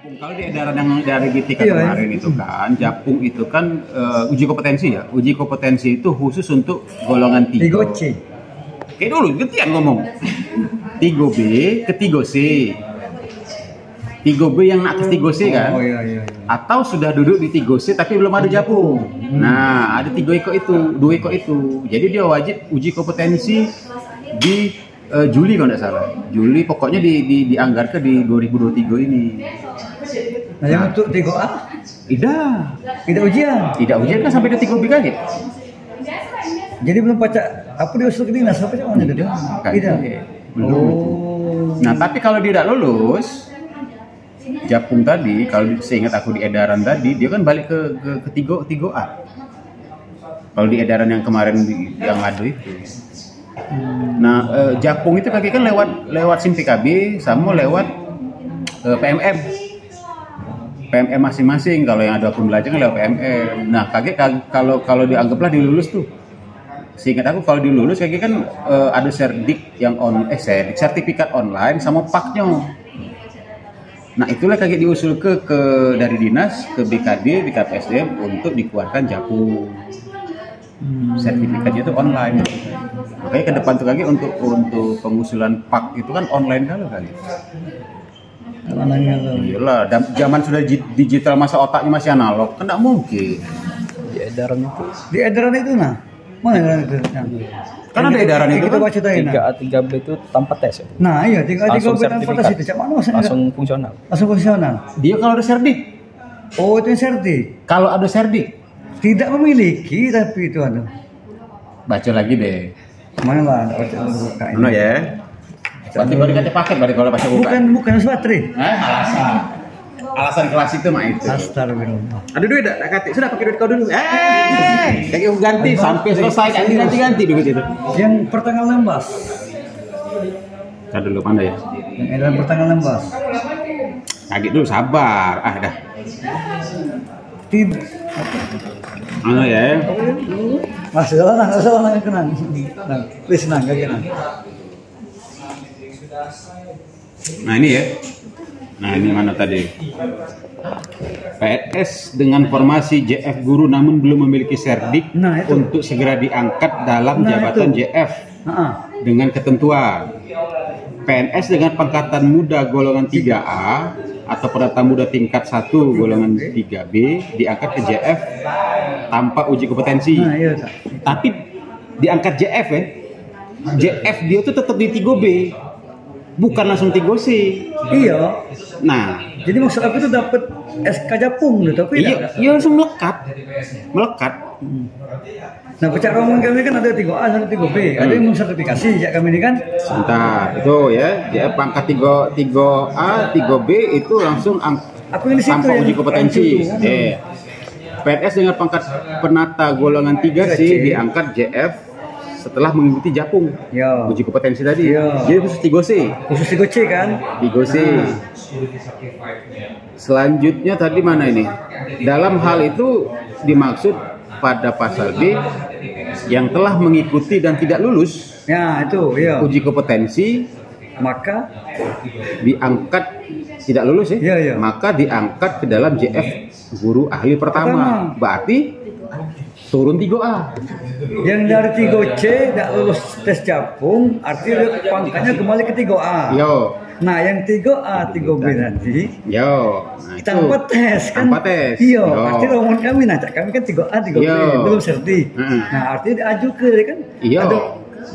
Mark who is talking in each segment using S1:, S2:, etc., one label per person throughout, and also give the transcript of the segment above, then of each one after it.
S1: Kalau di edaran yang dari BTK kemarin itu kan, Japung itu kan uji kompetensi ya. Uji kompetensi itu khusus untuk golongan 3.
S2: 3C.
S1: Kayak dulu, gantian ngomong. 3B ke 3C. 3B yang atas 3C kan?
S2: Oh iya.
S1: Atau sudah duduk di 3C tapi belum ada Japung. Nah, ada 2 ekor itu. Jadi dia wajib uji kompetensi di Juli kalau tidak salah. Juli pokoknya dianggarkan di 2023 ini.
S2: Nah, yang untuk 3A?
S1: Tidak
S2: ujian
S1: kan sampai di 3B kali.
S2: Jadi belum baca apa diusul ke dinas apa mana itu? Tidak.
S1: Belum. Nah, tapi kalau dia tidak lulus Japung tadi, kalau seingat aku di edaran tadi, dia kan balik ke 3A. Kalau di edaran yang kemarin yang ada itu. Nah, Japung itu kaki kan lewat SIM PKB sama lewat PMM masing-masing. Kalau yang ada pembelajaran kan lewat PMM. Nah, kakek kalau dianggaplah dilulus tuh. Seingat aku kalau dilulus kakek kan ada sertifikat online sama paknya. Nah, itulah kakek diusul ke dari dinas ke BKD, BKPSDM untuk dikeluarkan Japung. Sertifikatnya itu online. Makanya ke depan tuh kakek untuk pengusulan pak itu kan online kali. Iyalah, zaman sudah digital, masa otaknya masih analog, kan tidak mungkin.
S2: Di edaran itu nah. Mana edaran itu?
S1: Kan ada edaran itu
S2: kita baca tadi.
S3: 3A 3B itu tanpa tes ya?
S2: Nah iya, 3A 3B tanpa tes itu. Cak mana maksudnya? Langsung fungsional.
S1: Dia kalau ada serdik.
S2: Oh, itu yang serdik.
S1: Kalau ada serdik.
S2: Tidak memiliki, tapi itu ada.
S1: Baca lagi deh.
S2: Mana lah? Baca dulu buka ini.
S1: Mana ya? Berarti baru kata paket berarti kalau baca buka.
S2: Bukan baterai.
S1: Alasan kelas itu mah itu.
S2: Astagfirullah.
S1: Ada duit tak kata? Sudah pakai duit kau dulu. Kayak ganti sampai selesai ganti duit itu.
S2: Yang pertanggal 16.
S1: Kita dulu mana ya?
S2: Yang edaran pertanggal 16.
S1: Kaget dulu, sabar. Dah.
S2: Tidak.
S1: Ano ya?
S2: Nggak salah kenang. Nah, please nang, gak kenang.
S1: Nah ini ya. Nah ini mana tadi? PNS dengan formasi JF guru namun belum memiliki serdik untuk segera diangkat dalam jabatan JF dengan ketentuan. PNS dengan pangkatan muda golongan 3A atau pendaftar muda tingkat 1 golongan 3B diangkat ke JF tanpa uji kompetensi. Tapi diangkat JF ya. JF dia tuh tetap di 3B. Bukan langsung 3C.
S2: Iya.
S1: Nah,
S2: jadi maksud aku itu dapat SK Japung gitu, tapi
S1: iya langsung melekat.
S2: Nah, pecah rombongan kami kan ada 3A sama 3B. Ada yang mensertifikasi ya kami ini kan.
S1: Sebentar, itu ya. JF pangkat 3A, 3B itu langsung tanpa uji kompetensi. PNS dengan pangkat penata golongan 3C diangkat JF setelah mengikuti Japung uji kompetensi tadi. Jadi khusus 3C kan? 3C. Selanjutnya tadi mana ini? Dalam hal itu dimaksud pada pasal B yang telah mengikuti dan tidak lulus uji kompetensi maka diangkat tidak lulus maka diangkat ke dalam JF guru ahli pertama. Berarti turun 3A.
S2: Yang dari 3C tidak lulus tes Japung, artinya pangkatnya kembali ke 3A. Nah, yang 3A, 3B nanti tanpa tes kan? Tanpa tes. Artinya rombongan kami kami kan 3A, 3B belum serti. Nah, artinya diajukan kan?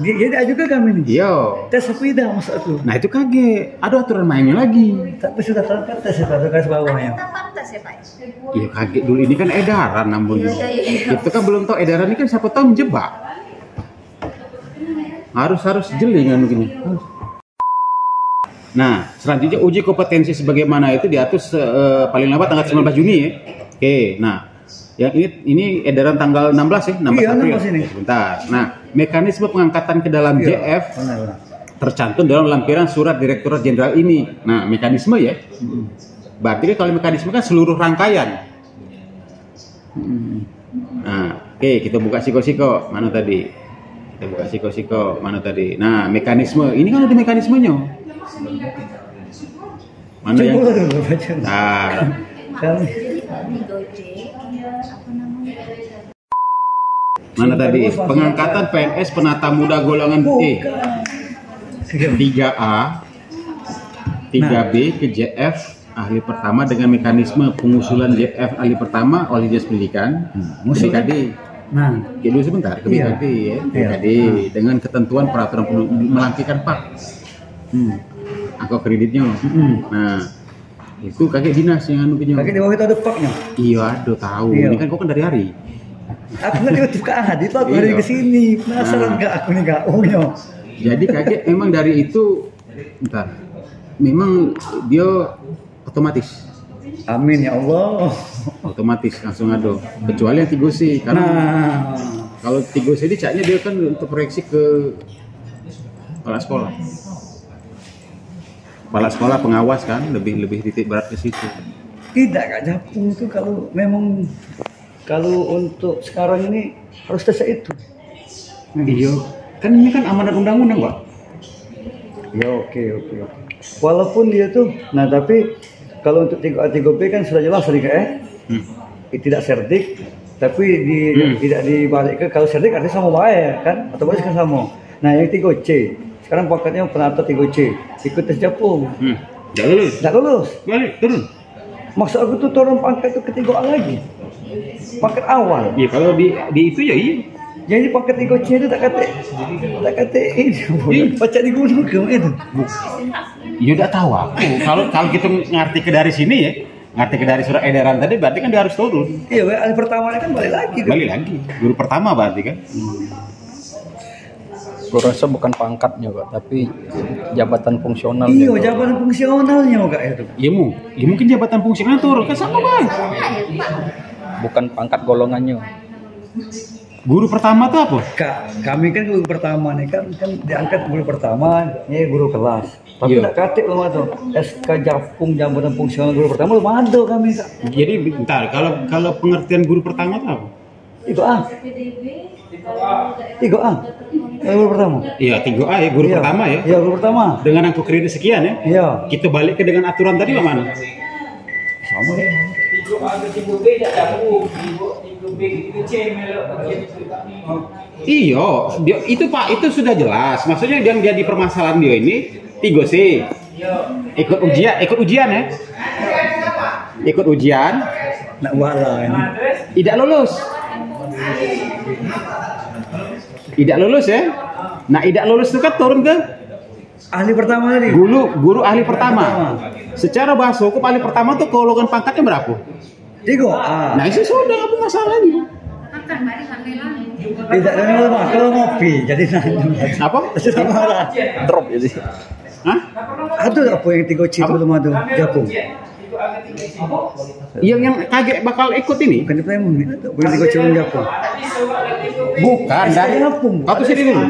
S2: Dia diajukan kami nih. Tes sepeda maksud aku.
S1: Nah, itu kaget. Ada aturan mainnya lagi.
S2: Tapi sudah tanpa tes ya, garis bawahnya.
S1: Iya kaget dulu, ini kan edaran namanya. Itu kan belum tahu edaran ini kan siapa tahu menjebak. Harus jeli kan begini. Nah, selanjutnya uji kompetensi sebagaimana itu diatur paling lambat tanggal 19 Juni ya. Oke, nah yang ini edaran tanggal 16 ya, 16 April. Sebentar. Nah, mekanisme pengangkatan ke dalam JF tercantum dalam lampiran surat Direktorat Jenderal ini. Nah, mekanisme ya. Berarti kalau mekanisme kan seluruh rangkaian. Nah, oke, kita buka siko-siko. Mana tadi? Kita buka siko-siko. Mana tadi? Nah, mekanisme. Ini kan ada mekanismenya. Mana yang?
S2: Nah.
S1: Mana tadi? Pengangkatan PNS penata muda golongan E 3A 3B ke JF ahli pertama dengan mekanisme pengusulan JF ahli pertama oleh Dinas Pendidikan BKD. Nah, dulu sebentar ke BKD ya. BKD dengan ketentuan peraturan melantikan Pak. Angka kreditnya. Nah, itu kakek dinas yang anu punya.
S2: Kakek di bawah itu ada paknya.
S1: Iya, aduh tahu. Ini kan kok kan dari hari.
S2: Aku nggak diutus ke Ahad, itu aku dari kesini. Penasaran nggak aku nih nggak punya.
S1: Jadi kakek memang dari itu, bentar. Memang dia otomatis.
S2: Amin ya Allah.
S1: Otomatis langsung ada. Kecuali yang 3C karena kalau 3C ini caknya dia kan untuk proyeksi ke kepala sekolah. Kepala sekolah pengawas kan lebih titik berat ke situ.
S2: Tidak Kak Japung itu kalau untuk sekarang ini harus tes itu.
S1: Iya, kan ini kan amanat undang-undang, Pak.
S2: Ya oke. Walaupun dia tuh, nah tapi kalau untuk 3A 3B kan sudah jelas tadi tidak serdik, tapi tidak dibalik ke kalau serdik artinya sama baik kan, otomatis kan sama. Nah yang 3C, sekarang paketnya penata 3C, ikut tes Japung. Tidak lulus.
S1: Balik turun.
S2: Maksud aku tuh turun pangkat itu ke 3A lagi. Paket awal.
S1: Iya kalau di itu ya iya.
S2: Jadi paket 3C itu tak kata ini. Baca di gunung ke itu.
S1: Ya udah tahu aku. Kalau kita ngerti ke dari sini ya, ngerti ke dari surat edaran tadi berarti kan dia harus turun.
S2: Iya, hari pertama kan balik lagi.
S1: Balik lagi. Guru pertama berarti kan.
S3: Gue rasa bukan pangkatnya Kak, tapi jabatan fungsional.
S2: Iya, jabatan fungsionalnya Kak itu.
S1: Iya mungkin jabatan fungsional turun kan sama Bang.
S3: Bukan pangkat golongannya.
S1: Guru pertama tuh apa?
S2: Kak, kami kan guru pertama nih kan diangkat guru pertama, ini guru kelas. Tapi tak katik belum ada. SK Japung jabatan fungsional guru pertama belum ada kami Kak.
S1: Jadi bentar, kalau pengertian guru pertama tuh apa?
S2: 3A. 3A. Guru pertama.
S1: Iya, 3A ya, guru pertama ya.
S2: Iya, guru pertama.
S1: Dengan angka kredit sekian ya.
S2: Iya.
S1: Kita balik ke dengan aturan tadi mana?
S2: Sama ya.
S1: Iya, itu Pak, itu sudah jelas. Maksudnya yang jadi permasalahan dia ini 3C. Ikut ujian ya. Ikut ujian.
S2: Nak wala ini.
S1: Tidak lulus. Tidak lulus ya. Nah, tidak lulus itu kan turun ke
S2: ahli pertama tadi.
S1: Guru ahli pertama. Secara bahasa hukum ahli pertama tuh golongan pangkatnya berapa?
S2: 3A.
S1: Nah, itu sudah apa masalahnya?
S2: Tidak ada lama kalau ngopi jadi nanya.
S1: Apa?
S3: Drop jadi.
S1: Hah?
S2: Ada apa yang 3C belum ada Japung?
S1: Yang kaget bakal ikut ini?
S2: Bukan di Plemon nih. Bukan 3C belum Japung.
S1: Bukan dari Japung. Kau sini dulu.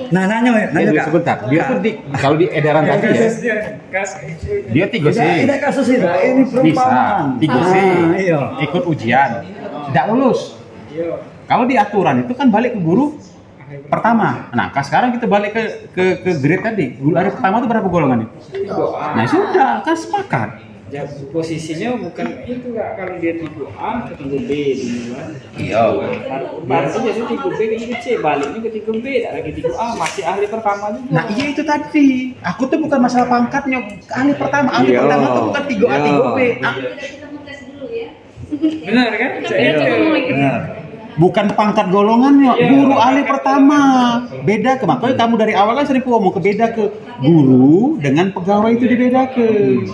S2: Nah, nanya Kak.
S1: Sebentar. Dia tuh kalau di edaran tadi ya. Dia 3C.
S2: Tidak kasus itu. Ini perumpamaan.
S1: Bisa. 3C.
S2: Iya.
S1: Ikut ujian. Tidak lulus. Kalau di aturan itu kan balik ke guru pertama. Nah, sekarang kita balik ke grade tadi. Guru hari pertama itu berapa golongan itu? Nah, sudah kan sepakat.
S4: Ya, posisinya bukan itu Kak, kalau dia 3A ke 3B duluan.
S1: Iya.
S4: Berarti biasanya 3B ke 3C, baliknya ke 3B, tidak lagi 3A, masih ahli pertama juga.
S1: Nah, iya itu tadi. Aku tuh bukan masalah pangkatnya, ahli pertama. Ahli pertama tuh bukan 3A, 3B.
S4: Benar kan?
S2: Benar.
S1: Bukan pangkat golongannya, guru ahli pertama. Beda ke, makanya kamu dari awal kan sering ngomong ke beda ke guru dengan pegawai itu dibedakan.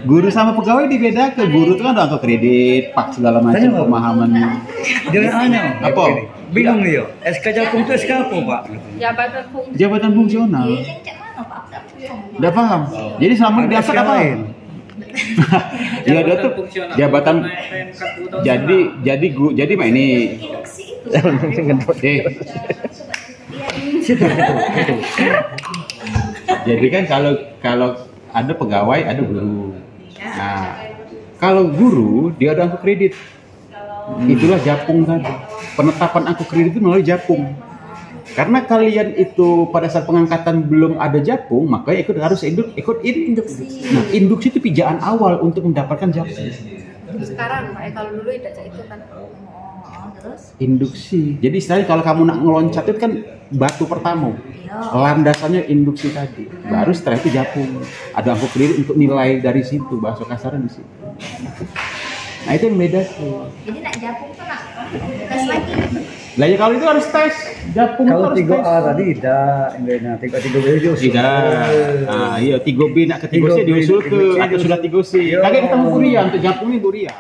S1: Guru sama pegawai dibedakan. Guru itu kan udah angka kredit, pak segala macam pemahamannya.
S2: Jangan nanya.
S1: Apa?
S2: Bingung dia. SK Japung itu SK apa Pak?
S1: Jabatan fungsional. Udah paham? Jadi selama diangkat apa? Ya ada tuh jabatan. Jadi mah ini. Jadi kan kalau ada pegawai ada guru. Nah, kalau guru dia ada angka kredit. Itulah Japung tadi. Penetapan angka kredit itu melalui Japung. Karena kalian itu pada saat pengangkatan belum ada japung, maka harus ikut induksi. Nah, induksi itu pijaan awal untuk mendapatkan japung.
S5: Sekarang kalau dulu tidak itu kan. Terus?
S1: Induksi. Jadi istilahnya kalau kamu nak ngeloncat itu kan batu pertama. Landasannya induksi tadi. Baru setelah itu japung. Ada angkuk keliling untuk nilai dari situ, bahasa kasarnya di situ. Nah, itu yang beda tuh.
S5: Jadi nak japung tuh nak tes lagi.
S1: Lah ya kalau itu harus tes. Japung
S2: kalau
S1: harus
S2: 3A
S1: tes.
S2: tadi tidak, nah 3B diusul.
S1: Tidak. Nah, iya 3B nak ke 3C diusul ke atau sudah 3C. Lagi ketemu Buria untuk japung ini Buria.